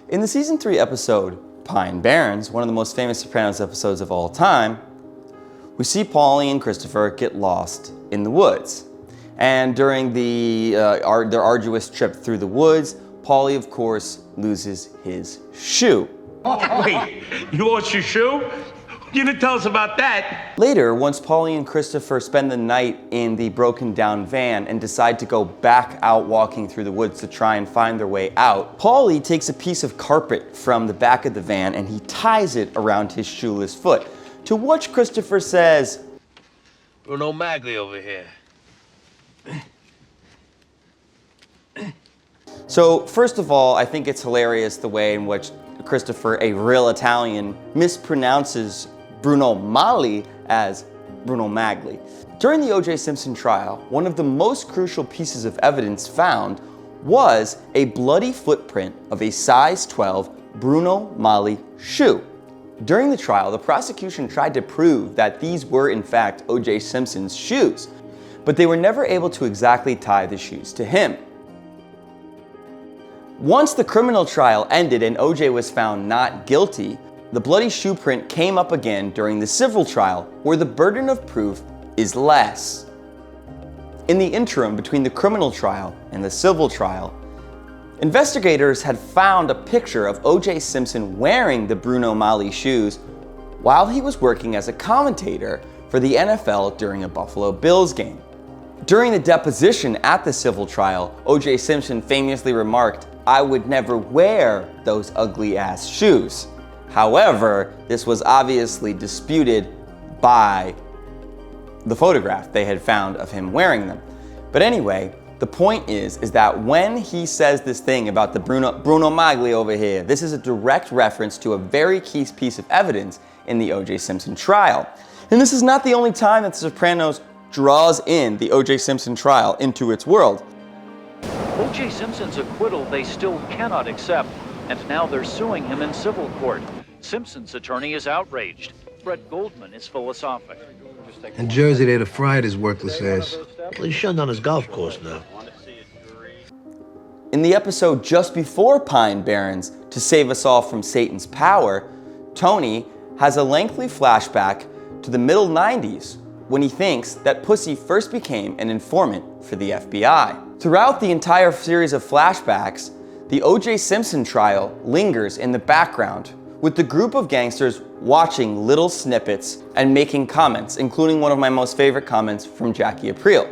In the season 3 episode, Pine Barrens, one of the most famous Sopranos episodes of all time, we see Paulie and Christopher get lost in the woods. And during their arduous trip through the woods, Paulie, of course, loses his shoe. Wait, you lost your shoe? You didn't tell us about that. Later, once Paulie and Christopher spend the night in the broken down van and decide to go back out walking through the woods to try and find their way out, Paulie takes a piece of carpet from the back of the van and he ties it around his shoeless foot, to which Christopher says, Bruno Magli over here. So, first of all, I think it's hilarious the way in which Christopher, a real Italian, mispronounces Bruno Magli as Bruno Magli. During the OJ Simpson trial, one of the most crucial pieces of evidence found was a bloody footprint of a size 12 Bruno Magli shoe. During the trial, the prosecution tried to prove that these were in fact OJ Simpson's shoes, but they were never able to exactly tie the shoes to him. Once the criminal trial ended and OJ was found not guilty, the bloody shoe print came up again during the civil trial, where the burden of proof is less. In the interim between the criminal trial and the civil trial, investigators had found a picture of OJ Simpson wearing the Bruno Magli shoes while he was working as a commentator for the NFL during a Buffalo Bills game. During the deposition at the civil trial, OJ Simpson famously remarked, "I would never wear those ugly ass shoes." However, this was obviously disputed by the photograph they had found of him wearing them. But anyway, the point is that when he says this thing about the Bruno Magli over here, this is a direct reference to a very key piece of evidence in the OJ Simpson trial. And this is not the only time that The Sopranos draws in the OJ Simpson trial into its world. OJ Simpson's acquittal they still cannot accept, and now they're suing him in civil court. Simpson's attorney is outraged. Brett Goldman is philosophic. In Jersey, they'd have fried his worthless ass. Well, he's shunned on his golf course now. In the episode just before Pine Barrens, to save us all from Satan's power, Tony has a lengthy flashback to the middle 90s when he thinks that Pussy first became an informant for the FBI. Throughout the entire series of flashbacks, the OJ Simpson trial lingers in the background, with the group of gangsters watching little snippets and making comments, including one of my most favorite comments from Jackie Aprile.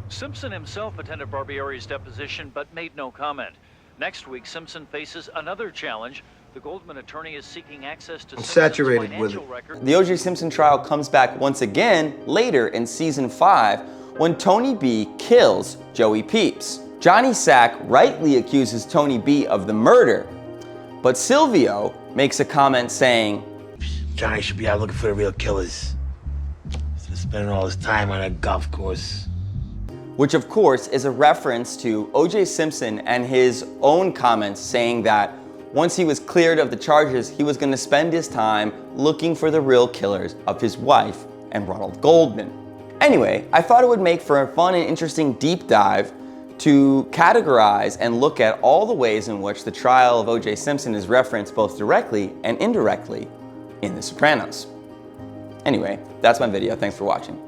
Simpson himself attended Barbieri's deposition but made no comment. Next week, Simpson faces another challenge. The Goldman attorney is seeking access to Simpson's saturated with financial it. record. The OJ Simpson trial comes back once again later in season 5 when Tony B kills Joey Peeps. Johnny Sack rightly accuses Tony B of the murder, but Silvio makes a comment saying, Johnny should be out looking for the real killers. Instead of spending all his time on a golf course. which of course is a reference to OJ Simpson and his own comments saying that once he was cleared of the charges, he was going to spend his time looking for the real killers of his wife and Ronald Goldman. Anyway, I thought it would make for a fun and interesting deep dive to categorize and look at all the ways in which the trial of OJ Simpson is referenced both directly and indirectly in The Sopranos. Anyway, that's my video. Thanks for watching.